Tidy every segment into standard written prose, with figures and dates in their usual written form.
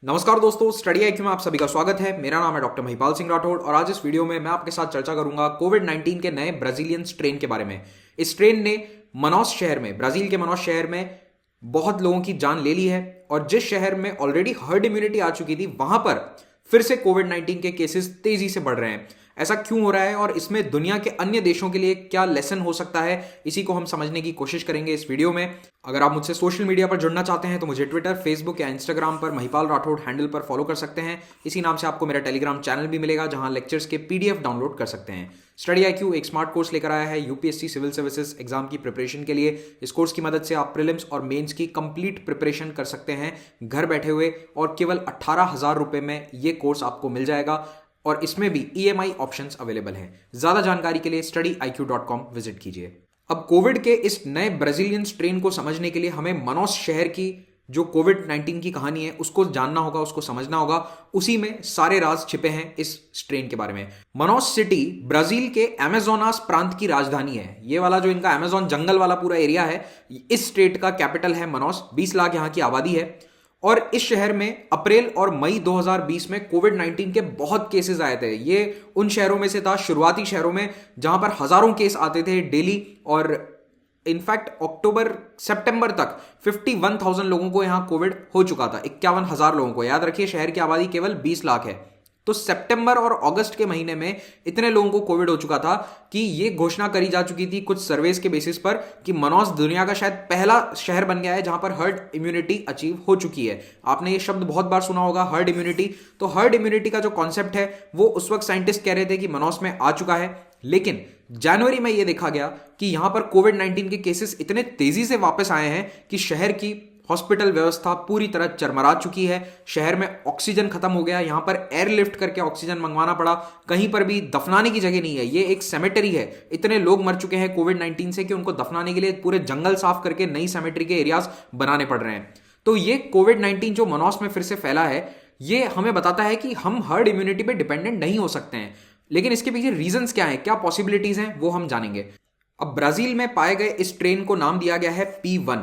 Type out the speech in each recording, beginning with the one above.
नमस्कार दोस्तों, study IQ में आप सभी का स्वागत है। मेरा नाम है डॉक्टर महिपाल सिंह राठौड़ और आज इस वीडियो में मैं आपके साथ चर्चा करूंगा कोविड-19 के नए ब्राजीलियन स्ट्रेन के बारे में। इस स्ट्रेन ने मनाउस शहर में, ब्राजील के मनाउस शहर में बहुत लोगों की जान ले ली है और जिस शहर में ऑलरेडी हर्ड इम्यूनिटी आ चुकी थी वहां पर फिर से कोविड-19 के केसेस तेजी से बढ़ रहे हैं। ऐसा क्यों हो रहा है और इसमें दुनिया के अन्य देशों के लिए क्या लेसन हो सकता है, इसी को हम समझने की कोशिश करेंगे इस वीडियो में। अगर आप मुझसे सोशल मीडिया पर जुड़ना चाहते हैं तो मुझे ट्विटर, फेसबुक या इंस्टाग्राम पर महिपाल राठौड़ हैंडल पर फॉलो कर सकते हैं। इसी नाम से आपको मेरा टेलीग्राम चैनल भी मिलेगा जहां लेक्चर्स के पीडीएफ डाउनलोड कर सकते हैं। स्टडी आईक्यू एक स्मार्ट कोर्स लेकर आया है यूपीएससी सिविल सर्विसेज एग्जाम की प्रिपरेशन के लिए। इस कोर्स की मदद से आप प्रीलिम्स और मेंस की कंप्लीट प्रिपरेशन कर सकते हैं घर बैठे हुए और केवल 18,000 रुपए में ये कोर्स आपको मिल जाएगा और इसमें भी ईएमआई ऑप्शंस अवेलेबल हैं। ज्यादा जानकारी के लिए studiiq.com विजिट कीजिए। अब कोविड के इस नए ब्राजीलियन स्ट्रेन को समझने के लिए हमें मनाउस शहर की जो कोविड-19 की कहानी है उसको जानना होगा, उसको समझना होगा। उसी में सारे राज छिपे हैं इस स्ट्रेन के बारे में। मनाउस सिटी ब्राजील के अमेजोनास प्रांत की राजधानी है। ये वाला जो इनका अमेजोन जंगल वाला पूरा एरिया है, इस स्टेट का कैपिटल है मनाउस। 20 लाख यहां की आबादी है और इस शहर में अप्रैल और मई 2020 में कोविड-19 के बहुत केसेस आए थे। ये उन शहरों में से था, शुरुआती शहरों में, जहां पर हजारों केस आते थे डेली। और इनफैक्ट अक्टूबर सितंबर तक 51,000 लोगों को यहां कोविड हो चुका था। 51,000 लोगों को। याद रखिए, शहर की आबादी केवल 20 लाख है। तो सितंबर और अगस्त के महीने में इतने लोगों को कोविड हो चुका था कि यह घोषणा करी जा चुकी थी कुछ सर्वेस के बेसिस पर कि मनाउस दुनिया का शायद पहला शहर बन गया है जहां पर हर्ड इम्यूनिटी अचीव हो चुकी है। आपने ये शब्द बहुत बार सुना होगा, हर्ड इम्यूनिटी। तो हर्ड इम्यूनिटी का जो कॉन्सेप्ट है वो उस वक्त साइंटिस्ट कह रहे थे कि मनाउस में आ चुका है, लेकिन जनवरी में यह देखा गया कि यहां पर कोविड-19 के केसेस इतने तेजी से वापस आए हैं कि शहर की हॉस्पिटल व्यवस्था पूरी तरह चरमरा चुकी है। शहर में ऑक्सीजन खत्म हो गया, यहां पर एयरलिफ्ट करके ऑक्सीजन मंगवाना पड़ा। कहीं पर भी दफनाने की जगह नहीं है, ये एक सेमेटरी है। इतने लोग मर चुके हैं कोविड-19 से कि उनको दफनाने के लिए पूरे जंगल साफ करके नई सेमेटरी के एरियाज बनाने पड़ रहे हैं। तो ये कोविड-19 जो मनाउस में फिर से फैला है, ये हमें बताता है कि हम हर्ड इम्यूनिटी पे डिपेंडेंट नहीं हो सकते हैं। लेकिन इसके पीछे रीजंस क्या है, क्या पॉसिबिलिटीज हैं, वो हम जानेंगे। अब ब्राजील में पाए गए इस स्ट्रेन को नाम दिया गया है P1।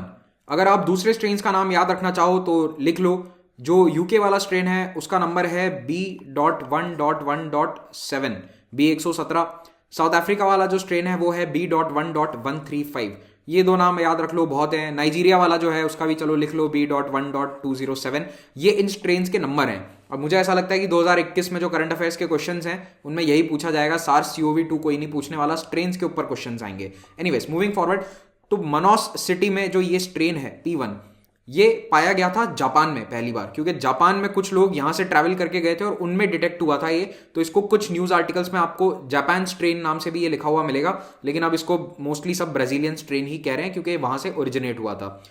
अगर आप दूसरे स्ट्रेन्स का नाम याद रखना चाहो तो लिख लो। जो यूके वाला स्ट्रेन है उसका नंबर है B.1.1.7, B117। साउथ अफ्रीका वाला जो स्ट्रेन है वो है B.1.135। ये दो नाम याद रख लो, बहुत है। नाइजीरिया वाला जो है उसका भी चलो लिख लो, B.1.207। ये इन स्ट्रेन्स के नंबर हैं। और मुझे ऐसा लगता है कि 2021 में जो करंट अफेयर्स के क्वेश्चंस हैं उनमें यही पूछा जाएगा। SARS-CoV-2 कोई नहीं पूछने वाला, स्ट्रेन्स के ऊपर क्वेश्चंस आएंगे। एनीवेज, मूविंग फॉरवर्ड, तो मनाउस सिटी में जो ये स्ट्रेन है P1, ये पाया गया था जापान में पहली बार, क्योंकि जापान में कुछ लोग यहां से ट्रैवल करके गए थे और उनमें डिटेक्ट हुआ था ये। तो इसको कुछ न्यूज आर्टिकल्स में आपको जापान स्ट्रेन नाम से भी ये लिखा हुआ मिलेगा, लेकिन अब इसको मोस्टली सब ब्राजीलियन स्ट्रेन ही कह रहे हैं क्योंकि वहां से ओरिजिनेट हुआ था।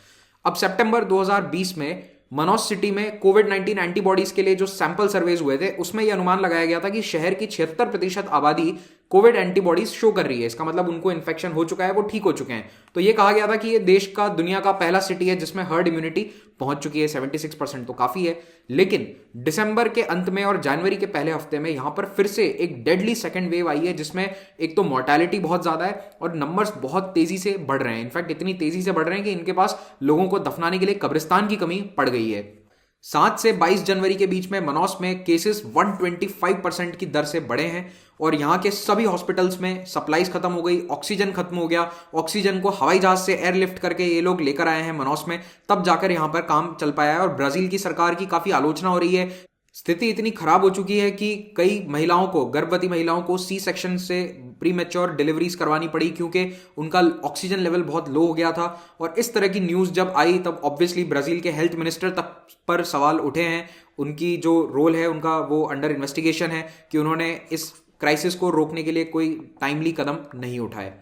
अब सितंबर 2020 में मनाउस सिटी में कोविड-19 एंटीबॉडीज के लिए जो सैंपल सर्वेज हुए थे उसमें यह अनुमान लगाया गया था कि शहर की 76% आबादी कोविड एंटीबॉडीज शो कर रही है। इसका मतलब उनको इन्फेक्शन हो चुका है, वो ठीक हो चुके हैं। तो ये कहा गया था कि ये देश का, दुनिया का पहला सिटी है जिसमें हर्ड इम्यूनिटी पहुंच चुकी है। 76% तो काफी है। लेकिन दिसंबर के अंत में और जनवरी के पहले हफ्ते में यहां पर फिर से एक डेडली सेकेंड वेव आई है, जिसमें एक तो मोर्टेलिटी बहुत ज्यादा है और नंबर्स बहुत तेजी से बढ़ रहे हैं। इनफैक्ट इतनी तेजी से बढ़ रहे हैं कि इनके पास लोगों को दफनाने के लिए कब्रिस्तान की कमी पड़ गई है। 7 से 22 जनवरी के बीच में मनाउस में केसेस 125% की दर से बढ़े हैं और यहां के सभी हॉस्पिटल्स में सप्लाईज खत्म हो गई, ऑक्सीजन खत्म हो गया। ऑक्सीजन को हवाई जहाज से एयरलिफ्ट करके ये लोग लेकर आए हैं मनाउस में, तब जाकर यहां पर काम चल पाया है। और ब्राजील की सरकार की काफी आलोचना हो रही है। स्थिति इतनी खराब हो चुकी है कि कई महिलाओं को, गर्भवती महिलाओं को सी सेक्शन से प्रीमेच्योर डिलीवरीज करवानी पड़ी क्योंकि उनका ऑक्सीजन लेवल बहुत लो हो गया था। और इस तरह की न्यूज जब आई तब ऑब्वियसली ब्राजील के हेल्थ मिनिस्टर तक पर सवाल उठे हैं। उनकी जो रोल है उनका, वो अंडर इन्वेस्टिगेशन है कि उन्होंने इस क्राइसिस को रोकने के लिए कोई टाइमली कदम नहीं उठाए।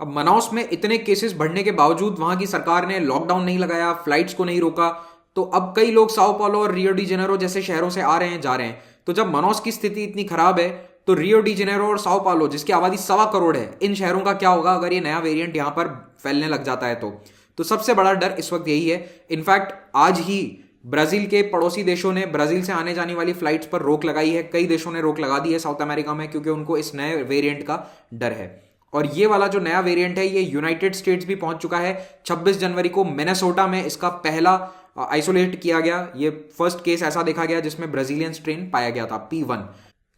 अब मनाउस में इतने केसेस बढ़ने के बावजूद वहां की सरकार ने लॉकडाउन नहीं लगाया, फ्लाइट्स को नहीं रोका। तो अब कई लोग साओ पाउलो और रियो डी जेनेरो जैसे शहरों से आ रहे हैं, जा रहे हैं। तो जब मनाउस की स्थिति इतनी खराब है तो रियो डी जेनेरो और साओ पाउलो, जिसकी आबादी 1.25 करोड़ है, इन शहरों का क्या होगा अगर ये नया वेरिएंट यहां पर फैलने लग जाता है तो सबसे बड़ा डर इस वक्त यही है। इनफैक्ट आज ही ब्राजील के पड़ोसी देशों ने ब्राजील से आने जाने वाली फ्लाइट्स पर रोक लगाई है। कई देशों ने रोक लगा दी है साउथ अमेरिका में, क्योंकि उनको इस नए वेरिएंट का डर है। और ये वाला जो नया वेरिएंट है ये यूनाइटेड स्टेट्स भी पहुंच चुका है। 26 जनवरी को मिनेसोटा में इसका पहला आइसोलेट किया गया। ये फर्स्ट केस ऐसा देखा गया जिसमें ब्राजीलियन स्ट्रेन पाया गया था P1।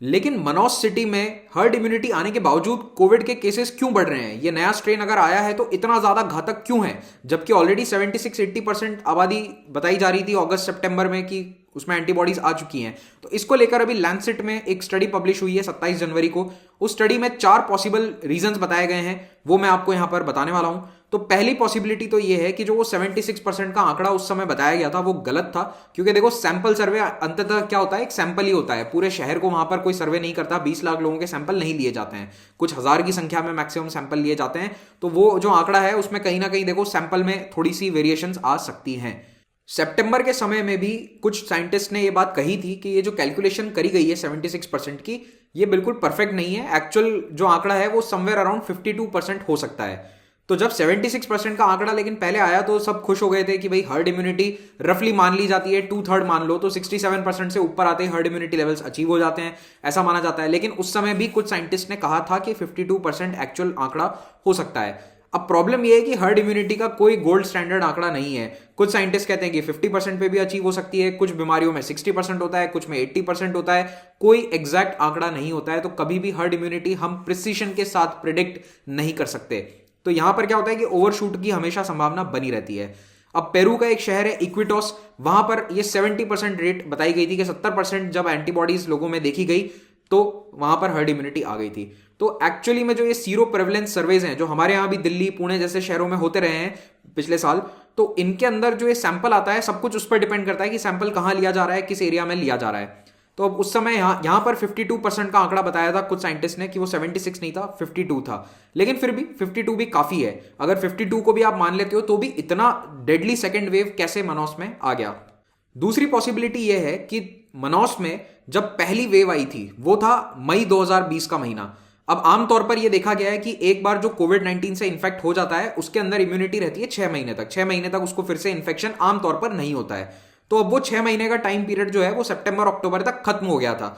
लेकिन मनोस सिटी में हर्ड इम्यूनिटी आने के बावजूद कोविड के केसेस क्यों बढ़ रहे हैं? ये नया स्ट्रेन अगर आया है तो इतना ज्यादा घातक क्यों है, जबकि ऑलरेडी 76-80% आबादी बताई जा रही थी अगस्त सितंबर में कि उसमें एंटीबॉडीज आ चुकी हैं। तो इसको लेकर अभी लैंसेट में एक स्टडी पब्लिश हुई है 27 जनवरी को। उस स्टडी में 4 पॉसिबल रीजंस बताए गए हैं, वो मैं आपको यहां पर बताने वाला हूं। तो पहली पॉसिबिलिटी तो ये है कि जो वो 76% का आंकड़ा उस समय बताया गया था वो गलत था, क्योंकि देखो सैंपल सर्वे अंततः क्या होता है, एक सैंपल ही होता है, पूरे शहर को वहां पर कोई सर्वे नहीं करता, 20 लाख लोगों के सैंपल नहीं लिए जाते हैं, कुछ हजार की संख्या में मैक्सिमम सैंपल लिए जाते हैं। तो वो जो आंकड़ा है उसमें कहीं ना कहीं देखो सैंपल में थोड़ी सी वेरिएशंस आ सकती हैं। सितंबर के समय में भी कुछ साइंटिस्ट ने ये बात कही थी कि ये जो कैलकुलेशन करी गई है 76% की, ये बिल्कुल परफेक्ट नहीं है। एक्चुअल जो आंकड़ा है वो समवेयर अराउंड 52% हो सकता है। तो जब 76% का आंकड़ा लेकिन पहले आया तो सब खुश हो गए थे कि भाई हर्ड इम्यूनिटी रफली मान ली जाती है 2/3 मान लो, तो 67% से ऊपर आते he herd immunity levels achieve हो जाते हैं, ऐसा माना जाता है। लेकिन उस समय भी कुछ साइंटिस्ट ने कहा था कि 52% एक्चुअल आंकड़ा हो सकता है। अब प्रॉब्लम यह है कि हर्ड इम्यूनिटी का कोई गोल्ड स्टैंडर्ड आंकड़ा नहीं है। कुछ साइंटिस्ट कहते हैं कि 50% पे भी अचीव हो सकती है, कुछ बीमारियों में 60% होता है, कुछ में 80% होता है, कोई एग्जैक्ट आंकड़ा नहीं होता है। तो कभी भी हर्ड इम्यूनिटी हम प्रिसीशन के साथ प्रिडिक्ट नहीं कर सकते। तो यहां पर क्या होता है कि ओवरशूट की हमेशा संभावना बनी रहती है। अब पेरू का एक शहर है इक्विटोस, वहां पर ये 70% रेट बताई गई थी कि 70% जब एंटीबॉडीज लोगों में देखी गई तो वहां पर हर्ड इम्यूनिटी आ गई थी। तो एक्चुअली में जो ये सीरो प्रेवलेंस सर्वेज हैं जो हमारे यहां भी दिल्ली पुणे जैसे शहरों में होते रहे हैं पिछले साल, तो इनके अंदर जो ये सैंपल आता है सब कुछ उस पर डिपेंड करता है कि सैंपल कहां लिया जा रहा है, किस एरिया में लिया जा रहा है। तो अब उस समय यहां पर 52% का आंकड़ा बताया था कुछ साइंटिस्ट ने कि वो 76 नहीं था, 52 था। लेकिन फिर भी 52 भी काफी है। अगर 52 को भी आप मान लेते हो तो भी इतना डेडली सेकेंड वेव कैसे मनोस में आ गया? दूसरी पॉसिबिलिटी यह है कि मनोस में जब पहली वेव आई थी वो था मई 2020 का महीना। अब आमतौर पर यह देखा गया है कि एक बार जो कोविड-19 से इन्फेक्ट हो जाता है उसके अंदर इम्यूनिटी रहती है 6 महीने तक। 6 महीने तक उसको फिर से इन्फेक्शन आमतौर पर नहीं होता है। तो अब वो 6 महीने का टाइम पीरियड जो है वो सितंबर अक्टूबर तक खत्म हो गया था।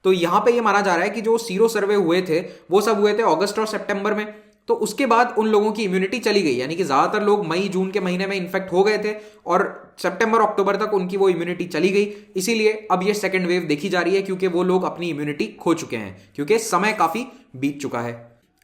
तो यहां पे ये माना जा रहा है कि जो सीरो सर्वे हुए थे वो सब हुए थे अगस्त और सितंबर में। तो उसके बाद उन लोगों की इम्यूनिटी चली गई, यानी कि ज्यादातर लोग मई जून के महीने में इन्फेक्ट हो गए थे और सितंबर अक्टूबर तक उनकी वो इम्यूनिटी चली गई। इसीलिए अब ये सेकेंड वेव देखी जा रही है, क्योंकि वो लोग अपनी इम्यूनिटी खो चुके हैं, क्योंकि समय काफी बीत चुका है।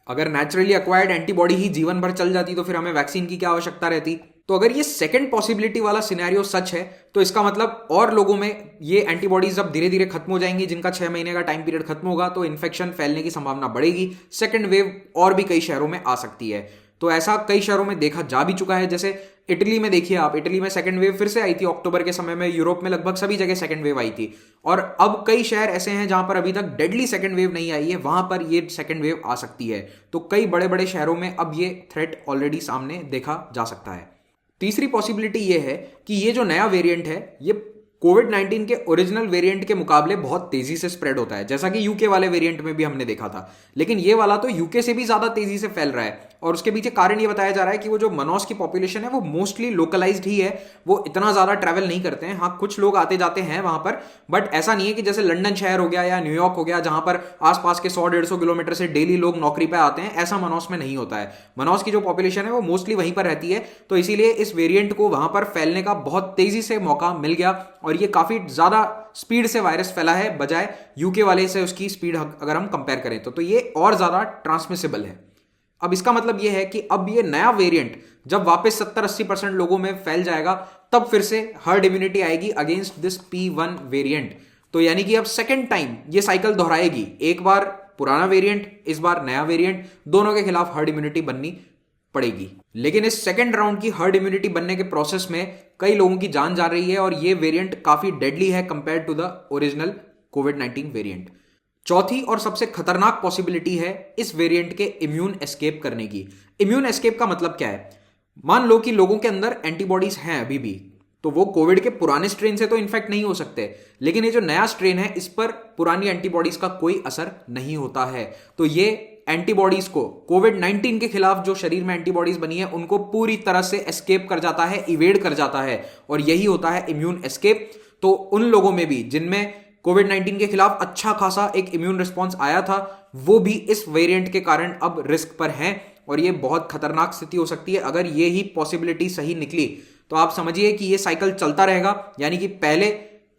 अगर नेचुरली एक्वायर्ड एंटीबॉडी ही जीवन भर चल जाती तो फिर हमें वैक्सीन की क्या आवश्यकता रहती? तो अगर ये सेकंड पॉसिबिलिटी वाला सिनेरियो सच है तो इसका मतलब और लोगों में ये एंटीबॉडीज जब धीरे धीरे खत्म हो जाएंगी, जिनका 6 महीने का टाइम पीरियड खत्म होगा, तो इन्फेक्शन फैलने की संभावना बढ़ेगी। सेकंड वेव और भी कई शहरों में आ सकती है। तो ऐसा कई शहरों में देखा जा भी चुका है। जैसे इटली में देखिए आप, इटली में सेकंड वेव फिर से आई थी अक्टूबर के समय में। यूरोप में लगभग सभी जगह सेकंड वेव आई थी। और अब कई शहर ऐसे हैं जहां पर अभी तक डेडली सेकंड वेव नहीं आई है, वहां पर ये सेकंड वेव आ सकती है। तो कई बड़े बड़े शहरों में अब ये थ्रेट ऑलरेडी सामने देखा जा सकता है। तीसरी पॉसिबिलिटी ये है कि ये जो नया वेरिएंट है ये कोविड-19 के ओरिजिनल वेरिएंट के मुकाबले बहुत तेजी से स्प्रेड होता है, जैसा कि यूके वाले वेरिएंट में भी हमने देखा था। लेकिन ये वाला तो यूके से भी ज्यादा तेजी से फैल रहा है और उसके पीछे कारण ये बताया जा रहा है कि वो जो मनोस की पॉपुलेशन है वो मोस्टली लोकलाइज्ड ही है, वो इतना ज्यादा ट्रैवल नहीं करते हैं। हाँ, कुछ लोग आते जाते हैं वहां पर, बट ऐसा नहीं है कि जैसे लंदन शहर हो गया या न्यूयॉर्क हो गया जहां पर आसपास के 100-150 किलोमीटर से डेली लोग नौकरी पे आते हैं, ऐसा मनोस में नहीं होता है। मनोस की जो पॉपुलेशन है वो मोस्टली वहीं पर रहती है, तो इसीलिए इस वेरिएंट को वहां पर फैलने का बहुत तेजी से मौका मिल गया और ये काफी ज्यादा स्पीड से वायरस फैला है, बजाय यूके वाले से उसकी स्पीड अगर हम कंपेयर करें तो ये और ज्यादा ट्रांसमिसिबल है। अब इसका मतलब यह है कि अब ये नया वेरिएंट जब वापस 70-80% लोगों में फैल जाएगा तब फिर से हर्ड इम्यूनिटी आएगी अगेंस्ट दिस P1 वेरिएंट। तो यानी कि अब सेकेंड टाइम ये साइकिल दोहराएगी, एक बार पुराना वेरिएंट, इस बार नया वेरिएंट, दोनों के खिलाफ हर्ड इम्यूनिटी बननी पड़ेगी। लेकिन इस सेकेंड राउंड की हर्ड इम्यूनिटी बनने के प्रोसेस में कई लोगों की जान जा रही है और ये वेरिएंट काफी डेडली है कंपेयर टू द ओरिजिनल कोविड-19 वेरिएंट। चौथी और सबसे खतरनाक पॉसिबिलिटी है इस वेरिएंट के इम्यून एस्केप करने की। इम्यून एस्केप का मतलब क्या है? मान लो कि लोगों के अंदर एंटीबॉडीज हैं अभी भी, तो वो कोविड के पुराने स्ट्रेन से तो इन्फेक्ट नहीं हो सकते, लेकिन ये जो नया स्ट्रेन है इस पर पुरानी एंटीबॉडीज का कोई असर नहीं होता है। तो ये एंटीबॉडीज को कोविड-19 के खिलाफ जो शरीर में एंटीबॉडीज बनी है उनको पूरी तरह से एस्केप कर जाता है, इवेड कर जाता है, और यही होता है इम्यून एस्केप। तो उन लोगों में भी जिनमें कोविड-19 के खिलाफ अच्छा खासा एक इम्यून रिस्पॉन्स आया था, वो भी इस वेरिएंट के कारण अब रिस्क पर हैं और ये बहुत खतरनाक स्थिति हो सकती है। अगर ये ही पॉसिबिलिटी सही निकली तो आप समझिए कि ये साइकिल चलता रहेगा, यानी कि पहले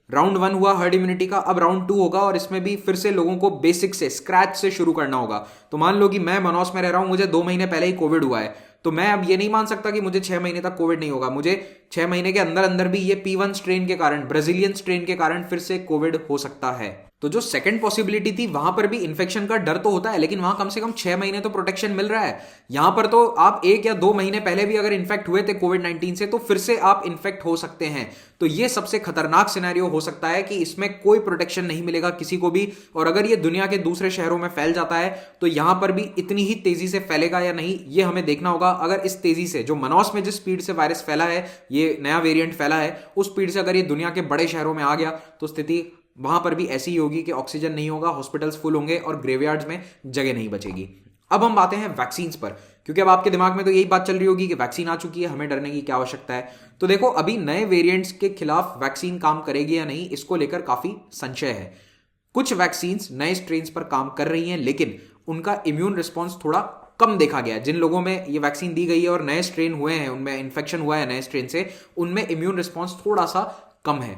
राउंड 1 हुआ हर्ड इम्यूनिटी का, अब राउंड 2 होगा और इसमें भी फिर से लोगों को बेसिक से स्क्रैच से शुरू करना होगा। तो मान लो कि मैं मनोस में रह रहा हूं, मुझे 2 महीने पहले ही कोविड हुआ है, तो मैं अब ये नहीं मान सकता कि मुझे 6 महीने तक कोविड नहीं होगा। मुझे 6 महीने के अंदर अंदर भी ये P1 स्ट्रेन के कारण, ब्राजीलियन स्ट्रेन के कारण फिर से कोविड हो सकता है। तो जो सेकंड पॉसिबिलिटी थी वहां पर भी इन्फेक्शन का डर तो होता है, लेकिन वहां कम से कम 6 महीने तो प्रोटेक्शन मिल रहा है। यहां पर तो आप 1 या 2 महीने पहले भी अगर इन्फेक्ट हुए थे कोविड-19 से तो फिर से आप इन्फेक्ट हो सकते हैं। तो ये सबसे खतरनाक सिनेरियो हो सकता है कि इसमें कोई प्रोटेक्शन नहीं मिलेगा किसी को भी, और अगर ये दुनिया के दूसरे शहरों में फैल जाता है तो यहां पर भी इतनी ही तेजी से फैलेगा या नहीं, ये हमें देखना होगा। अगर इस तेजी से, जो मनोस में जिस स्पीड से वायरस फैला है, ये नया वेरिएंट फैला है, उस स्पीड से अगर ये दुनिया के बड़े शहरों में आ गया तो स्थिति वहां पर भी ऐसी ही होगी कि ऑक्सीजन नहीं होगा, हॉस्पिटल्स फुल होंगे और ग्रेवयार्ड्स में जगह नहीं बचेगी। अब हम आते हैं वैक्सीन पर, क्योंकि अब आपके दिमाग में तो यही बात चल रही होगी कि वैक्सीन आ चुकी है, हमें डरने की क्या आवश्यकता है। तो देखो, अभी नए वेरिएंट्स के खिलाफ वैक्सीन काम करेगी या नहीं, इसको लेकर काफी संशय है। कुछ वैक्सीन नए स्ट्रेन पर काम कर रही हैं, लेकिन उनका इम्यून रिस्पॉन्स थोड़ा कम देखा गया है। जिन लोगों में ये वैक्सीन दी गई है और नए स्ट्रेन हुए हैं, उनमें इन्फेक्शन हुआ है नए स्ट्रेन से, उनमें इम्यून रिस्पॉन्स थोड़ा सा कम है।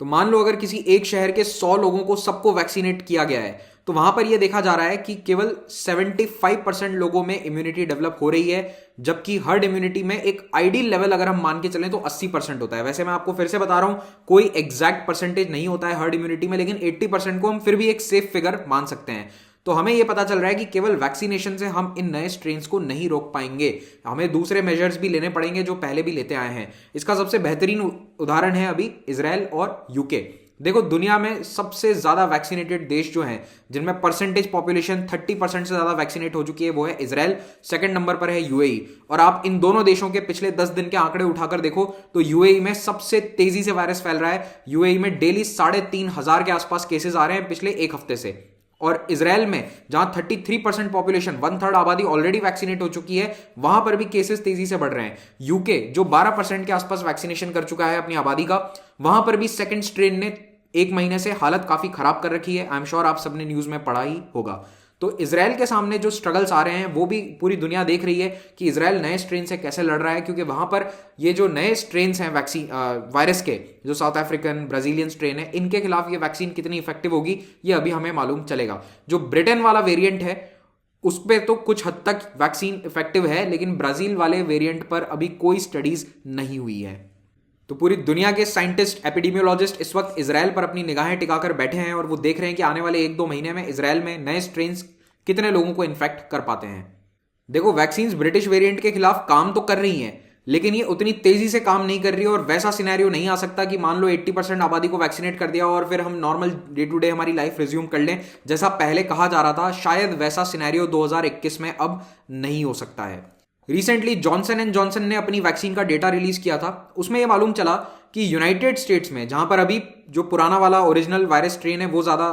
तो मान लो अगर किसी एक शहर के 100 लोगों को सबको वैक्सीनेट किया गया है, तो वहां पर यह देखा जा रहा है कि केवल 75% लोगों में इम्यूनिटी डेवलप हो रही है, जबकि हर्ड इम्यूनिटी में एक आइडियल लेवल अगर हम मान के चलें तो 80% होता है। वैसे मैं आपको फिर से बता रहा हूं, कोई एग्जैक्ट परसेंटेज नहीं होता है हर्ड इम्यूनिटी में, लेकिन 80% को हम फिर भी एक सेफ फिगर मान सकते हैं। तो हमें यह पता चल रहा है कि केवल वैक्सीनेशन से हम इन नए स्ट्रेन्स को नहीं रोक पाएंगे, हमें दूसरे मेजर्स भी लेने पड़ेंगे जो पहले भी लेते आए हैं। इसका सबसे बेहतरीन उदाहरण है अभी इजराइल और यूके। देखो, दुनिया में सबसे ज्यादा वैक्सीनेटेड देश जो हैं, जिनमें परसेंटेज पॉपुलेशन 30% से ज्यादा वैक्सीनेट हो चुकी है, वो है इजराइल। सेकंड नंबर पर है यूएई। और आप इन दोनों देशों के पिछले 10 दिन के आंकड़े उठाकर देखो तो यूएई में सबसे तेजी से वायरस फैल रहा है। यूएई में डेली 3,500 के आसपास केसेस आ रहे हैं पिछले एक हफ्ते से। और इजराइल में जहां 33% पॉपुलेशन, 1/3 आबादी ऑलरेडी वैक्सीनेट हो चुकी है, वहां पर भी केसेस तेजी से बढ़ रहे हैं। यूके जो 12% के आसपास वैक्सीनेशन कर चुका है अपनी आबादी का, वहां पर भी सेकंड स्ट्रेन ने 1 महीने से हालत काफी खराब कर रखी है। आई एम श्योर आप सबने न्यूज में पढ़ा ही होगा। तो इजराइल के सामने जो स्ट्रगल्स आ रहे हैं वो भी पूरी दुनिया देख रही है कि इजराइल नए स्ट्रेन से कैसे लड़ रहा है, क्योंकि वहां पर ये जो नए स्ट्रेन्स हैं वैक्सीन वायरस के, जो साउथ अफ्रीकन, ब्राजीलियन स्ट्रेन है, इनके खिलाफ ये वैक्सीन कितनी इफेक्टिव होगी ये अभी हमें मालूम चलेगा। जो ब्रिटेन वाला वेरिएंट है उस पर तो कुछ हद तक वैक्सीन इफेक्टिव है, लेकिन ब्राजील वाले वेरिएंट पर अभी कोई स्टडीज नहीं हुई है। तो पूरी दुनिया के साइंटिस्ट, एपिडेमियोलॉजिस्ट इस वक्त इजराइल पर अपनी निगाहें टिकाकर बैठे हैं और वो देख रहे हैं कि आने वाले 1-2 महीने में इजराइल में नए स्ट्रेन्स कितने लोगों को इन्फेक्ट कर पाते हैं। देखो, वैक्सीन ब्रिटिश वेरिएंट के खिलाफ काम तो कर रही हैं, लेकिन ये उतनी तेजी से काम नहीं कर रही, और वैसा सिनेरियो नहीं आ सकता कि मान लो 80% आबादी को वैक्सीनेट कर दिया और फिर हम नॉर्मल डे टू डे हमारी लाइफ रिज्यूम कर लें जैसा पहले कहा जा रहा था। शायद वैसा सिनेरियो 2021 में अब नहीं हो सकता है। रिसेंटली जॉनसन एंड जॉनसन ने अपनी वैक्सीन का डेटा रिलीज किया था। उसमें यह मालूम चला कि यूनाइटेड स्टेट्स में, जहां पर अभी जो पुराना वाला ओरिजिनल वायरस स्ट्रेन है वो ज्यादा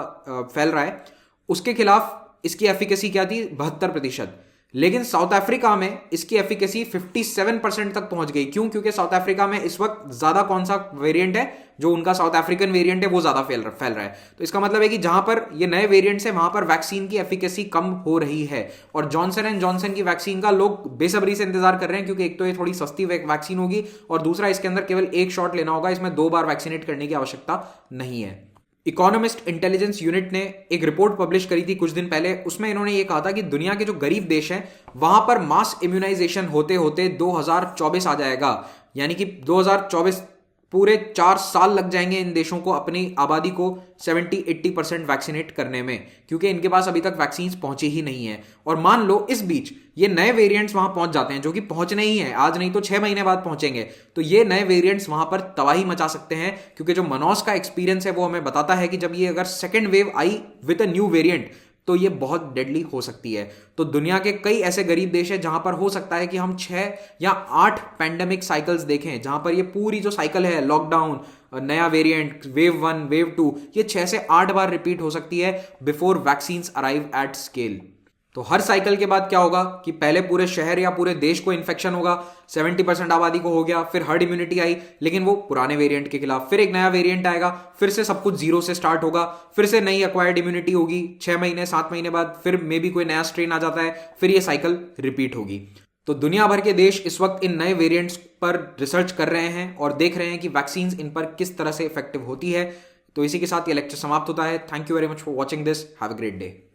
फैल रहा है, उसके खिलाफ इसकी एफिकेसी क्या थी? 72%। लेकिन साउथ अफ्रीका में इसकी एफिकेसी 57% तक पहुंच गई। क्यों? क्योंकि साउथ अफ्रीका में इस वक्त ज्यादा कौन सा वेरिएंट है, जो उनका साउथ अफ्रीकन वेरिएंट है वो ज्यादा फैल रहा है। तो इसका मतलब है कि जहां पर ये नए वेरिएंट्स है वहां पर वैक्सीन की एफिकेसी कम हो रही है। और जॉनसन एंड जॉनसन की वैक्सीन का लोग बेसब्री से इंतजार कर रहे हैं, क्योंकि एक तो ये थोड़ी सस्ती वैक्सीन होगी और दूसरा इसके अंदर केवल एक शॉट लेना होगा, इसमें 2 बार वैक्सीनेट करने की आवश्यकता नहीं है। इकोनॉमिस्ट इंटेलिजेंस यूनिट ने एक रिपोर्ट पब्लिश करी थी कुछ दिन पहले। उसमें इन्होंने ये कहा था कि दुनिया के जो गरीब देश हैं वहां पर मास इम्यूनाइजेशन होते होते 2024 आ जाएगा, यानी कि 2024 पूरे 4 साल लग जाएंगे इन देशों को अपनी आबादी को 70-80% वैक्सीनेट करने में, क्योंकि इनके पास अभी तक वैक्सीन पहुंची ही नहीं है। और मान लो इस बीच ये नए वेरिएंट्स वहां पहुंच जाते हैं, जो कि पहुंचने ही है, आज नहीं तो 6 महीने बाद पहुंचेंगे, तो ये नए वेरिएंट्स वहां पर तबाही मचा सकते हैं। क्योंकि जो मनोस का एक्सपीरियंस है वो हमें बताता है कि जब ये अगर second wave I with a new variant तो ये बहुत डेडली हो सकती है। तो दुनिया के कई ऐसे गरीब देश हैं जहां पर हो सकता है कि हम 6 या 8 पैंडेमिक साइकिल्स देखें, जहां पर ये पूरी जो साइकिल है, लॉकडाउन, नया वेरिएंट, वेव 1, वेव 2, ये 6 से 8 बार रिपीट हो सकती है before vaccine arrive at scale. तो हर साइकिल के बाद क्या होगा कि पहले पूरे शहर या पूरे देश को इन्फेक्शन होगा, 70% आबादी को हो गया, फिर हर्ड इम्यूनिटी आई लेकिन वो पुराने वेरिएंट के खिलाफ, फिर एक नया वेरिएंट आएगा, फिर से सब कुछ जीरो से स्टार्ट होगा, फिर से नई एक्वायर्ड इम्यूनिटी होगी, 6 महीने 7 महीने बाद फिर मे बी कोई नया स्ट्रेन आ जाता है, फिर ये साइकिल रिपीट होगी। तो दुनिया भर के देश इस वक्त इन नए वेरिएंट्स पर रिसर्च कर रहे हैं और देख रहे हैं कि वैक्सीन इन पर किस तरह से इफेक्टिव होती है। तो इसी के साथ ये लेक्चर समाप्त होता है। Thank you very much for watching this. Have a great day.